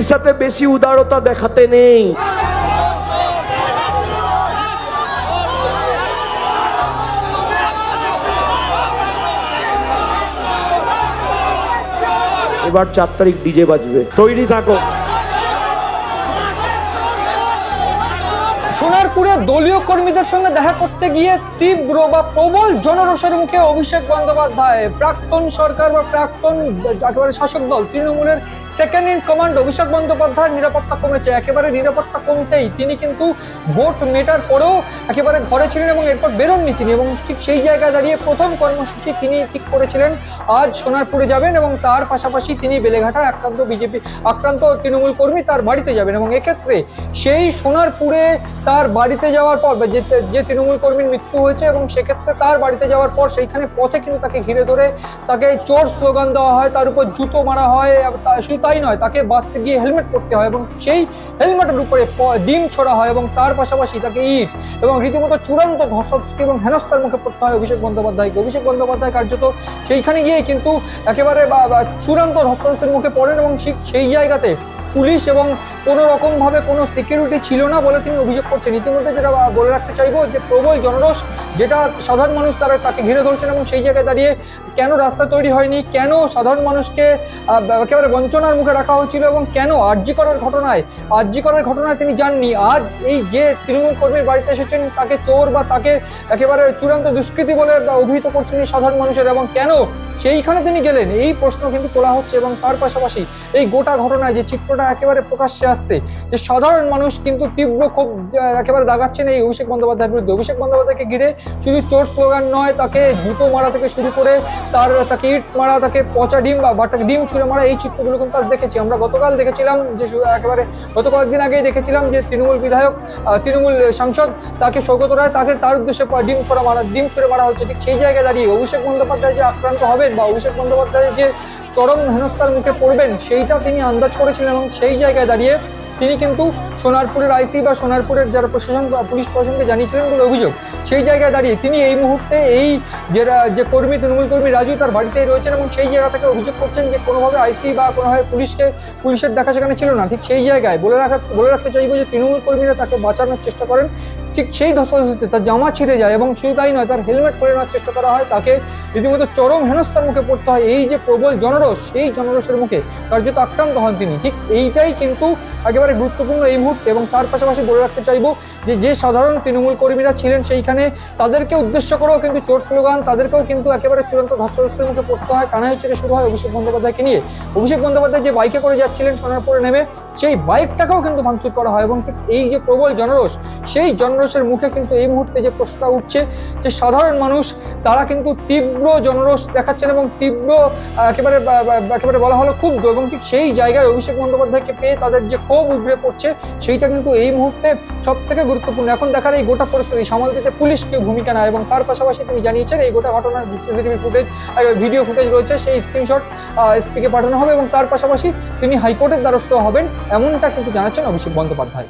বিজেপির সাথে বেশি উদারতা দেখাতে নেই। এবার 4 তারিখ ডিজে বাজবে, তৈরি থাকো। সোনারপুরে দলীয় কর্মীদের সঙ্গে দেখা করতে গিয়ে তীব্র বা প্রবল জনরোষের মুখে অভিষেক বন্দ্যোপাধ্যায়। প্রাক্তন সরকার বা প্রাক্তন একেবারে শাসক দল তৃণমূলের সেকেন্ড ইন কমান্ড অভিষেক বন্দ্যোপাধ্যায়ের নিরাপত্তা কমেছে। একেবারে নিরাপত্তা কমতেই তিনি কিন্তু ভোট মেটার পরেও একেবারে ঘরে ছিলেন এবং এরপর বেরোননি তিনি, এবং ঠিক সেই জায়গায় দাঁড়িয়ে প্রথম কর্মসূচি তিনি ঠিক করেছিলেন আজ সোনারপুরে যাবেন এবং তার পাশাপাশি তিনি বেলেঘাটায় আক্রান্ত তৃণমূল কর্মী তার বাড়িতে যাবেন। এবং এক্ষেত্রে সেই সোনারপুরে তার বাড়িতে যাওয়ার পর যে তৃণমূল কর্মীর মৃত্যু হয়েছে এবং সেক্ষেত্রে তার বাড়িতে যাওয়ার পর সেইখানে পথে কিন্তু তাকে ঘিরে ধরে তাকে চোর স্লোগান দেওয়া হয়, তার উপর জুতো মারা হয়। শুধু তাই নয়, তাকে বাসতে গিয়ে হেলমেট পরতে হয় এবং সেই হেলমেটের উপরে ডিম ছোড়া হয় এবং তার পাশাপাশি তাকে ইট এবং রীতিমতো চূড়ান্ত ধস্তাধস্তি এবং হেনস্থার মুখে পড়তে হয় অভিষেক বন্দ্যোপাধ্যায়কে। অভিষেক বন্দ্যোপাধ্যায় কার্যত সেইখানে গিয়ে কিন্তু একেবারে চূড়ান্ত ধস্তাধস্তির মুখে পড়েন এবং সেই জায়গাতে পুলিশ এবং কোনো রকম ভাবে কোনো সিকিউরিটি ছিল না বলে তিনি অভিযোগ করছেন। ইতিমধ্যে যেটা বলে রাখতে চাইবো যে প্রবল জনরোষ, যেটা সাধারণ মানুষ তারা তাকে ঘিরে ধরছেন এবং সেই জায়গায় দাঁড়িয়ে কেন রাস্তা তৈরি হয়নি, কেন সাধারণ মানুষকে একেবারে বঞ্চনার মুখে রাখা হয়েছিল এবং কেন আরজি করার ঘটনায় তিনি জাননি। আজ এই যে তৃণমূল কর্মীর বাড়িতে এসেছেন তাকে চোর বা তাকে একেবারে চূড়ান্ত দুষ্কৃতী বলে অভিহিত করছেন এই সাধারণ মানুষের, এবং কেন সেইখানে তিনি গেলেন এই প্রশ্ন কিন্তু তোলা হচ্ছে। এবং তার পাশাপাশি এই গোটা ঘটনায় যে চিত্রটা একেবারে প্রকাশ্যে আসছে, যে সাধারণ মানুষ কিন্তু তীব্র ক্ষোভ একেবারে দাগাচ্ছেন এই অভিষেক বন্দ্যোপাধ্যায়ের বিরুদ্ধে। অভিষেক বন্দ্যোপাধ্যায়কে ঘিরে শুধু চোর স্লোগান নয়, তাকে জুতো মারা থেকে শুরু করে তাকে ইট মারা, তাকে পচা ডিম বা ডিম ছুঁড়ে মারা, এই চিত্রগুলো কিন্তু আজ দেখেছি আমরা। গতকাল দেখেছিলাম যে একেবারে গত কয়েকদিন আগেই দেখেছিলাম যে তৃণমূল সাংসদ তাকে সৌগত রায় তার উদ্দেশ্যে ডিম ছুঁড়ে মারা হচ্ছে। ঠিক সেই জায়গায় দাঁড়িয়ে অভিষেক বন্দ্যোপাধ্যায় যে আক্রান্ত হবেন বা অভিষেক বন্দ্যোপাধ্যায় যে চরম হেনস্থার মুখে পড়বেন সেইটা তিনি আন্দাজ করেছিলেন এবং সেই জায়গায় দাঁড়িয়ে তিনি কিন্তু সোনারপুরের আইসি বা সোনারপুরের যারা প্রশাসন বা পুলিশ প্রশাসনকে জানিয়েছিলেন বলে অভিযোগ। সেই জায়গায় দাঁড়িয়ে তিনি এই মুহূর্তে এই যে তৃণমূল কর্মী রাজু তার বাড়িতেই রয়েছেন এবং সেই জায়গা থেকে অভিযোগ করছেন যে কোনোভাবে আইসি বা কোনোভাবে পুলিশের দেখা সেখানে ছিল না। ঠিক সেই জায়গায় বলে রাখতে চাইবো যে তৃণমূল কর্মীরা তাকে বাঁচানোর চেষ্টা করেন, ঠিক সেই ধস্তাধস্তিতে তার জামা ছিঁড়ে যায় এবং শুধু তাই নয়, তার হেলমেট পরে নেওয়ার চেষ্টা করা হয়, তাকে রীতিমতো চরম হেনস্থার মুখে পড়তে হয়। এই যে প্রবল জনরোষ, সেই জনরোষের মুখে কার্যত আক্রান্ত হন তিনি। ঠিক এইটাই কিন্তু একেবারে গুরুত্বপূর্ণ এই মুহূর্তে। এবং তার পাশাপাশি বলে রাখতে চাইবো যে সাধারণ তৃণমূল কর্মীরা ছিলেন সেইখানে, তাদেরকে উদ্দেশ্য করেও কিন্তু চোর স্লোগান, তাদেরকেও কিন্তু একেবারে চূড়ান্ত ধস্তাধস্তির মুখে পড়তে হয়। কানাই থেকে শুরু হয় অভিষেক বন্দ্যোপাধ্যায়কে নিয়ে। অভিষেক বন্দ্যোপাধ্যায় যে বাইকে করে যাচ্ছিলেন সোনারপুরে নেমে, সেই বাইকটাকেও কিন্তু ভাঙচুর করা হয়। এবং ঠিক এই যে প্রবল জনরোষ, সেই জনরোষের মুখে কিন্তু এই মুহূর্তে যে প্রশ্নটা উঠছে যে সাধারণ মানুষ তারা কিন্তু তীব্র জনরোষ দেখাচ্ছেন এবং তীব্র একেবারে বলা হলো ক্ষুব্ধ। এবং ঠিক সেই জায়গায় অভিষেক বন্দ্যোপাধ্যায়কে পেয়ে তাদের যে ক্ষোভ উগড়ে পড়ছে, সেইটা কিন্তু এই মুহূর্তে সব থেকে গুরুত্বপূর্ণ। এখন দেখার এই গোটা পরিস্থিতি সামাল দিতে পুলিশ কেউ ভূমিকা নেয়। এবং তার পাশাপাশি তিনি জানিয়েছেন এই গোটা ঘটনার ভিডিও ফুটেজ রয়েছে, সেই স্ক্রিনশট এসপিকে পাঠানো হবে এবং তার পাশাপাশি তিনি হাইকোর্টের দ্বারস্থ হবেন, এমনটা কিন্তু জানাচ্ছেন অভিষেক বন্দ্যোপাধ্যায়।